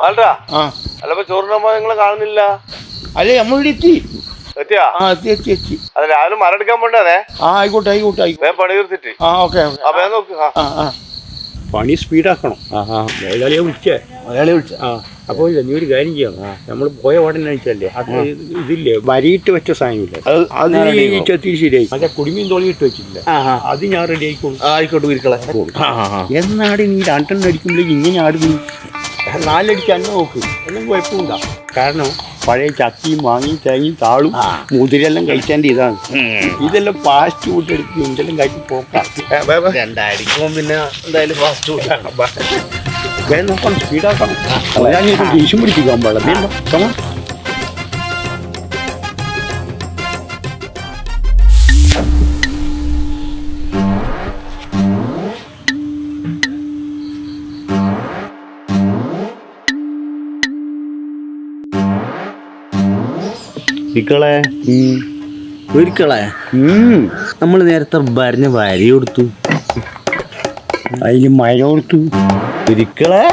ആണ്ടാ അല്ലപ്പോ ചോറിനുമ്പോ നിങ്ങളെ കാണുന്നില്ല. അല്ലേ നമ്മളിവിടെ എത്തി. എത്തിയാ? എത്തി. അത് രാവിലെ മരം എടുക്കാൻ പോണ്ടേ? ആയിക്കോട്ടെ. വേഗം പണി തീർത്തിട്ട്. ഓക്കെ. നോക്ക്. പണി സ്പീഡാക്കണം. മലയാളിയെ വിളിച്ചേ. അപ്പോൾ നീ ഒരു കാര്യം ചെയ്യണം. നമ്മൾ പോയ ഉടനെ വെച്ചല്ലേ അത് ഇതില്ലേ വരിയിട്ട് വെച്ച സാധനമില്ലേ അത് ചെത്തി ശരിയായി. മറ്റേ കുടുമിയും തോളിയിട്ട് വെച്ചിട്ടില്ല, അത് ഞാൻ റെഡി ആയിക്കോളും. ആയിക്കോട്ടെ വീട്ടിലെ. എന്നാട് നീ രണ്ടെണ്ണം അടിക്കുമ്പോഴേക്ക് ഇങ്ങനെ ആടുന്നു. 4 അടിക്ക് അന്നെ നോക്ക്, എല്ലാം കുഴപ്പമില്ല. കാരണം പഴയ ചക്കിയും മാങ്ങിയും തേങ്ങയും താളും മുതിരെല്ലാം കഴിക്കാൻ്റെ ഇതാണ്. ഇതെല്ലാം ഫാസ്റ്റ് ഫുഡ് എടുക്കും, ഇതെല്ലാം കഴിച്ച് പോക്കാം. രണ്ടടിക്കുമ്പോൾ പിന്നെ എന്തായാലും ഫാസ്റ്റ് ഫുഡ് വേഗം നോക്കണം, സ്പീഡാക്കണം. ഞാൻ ദേഷ്യം പിടിപ്പിക്കാൻ പാടില്ല. ഒരിക്കളെ നമ്മൾ നേരത്തെ ഭരഞ്ഞ വരി കൊടുത്തു, അതിന് മഴ കൊടുത്തു. ഒരിക്കളെ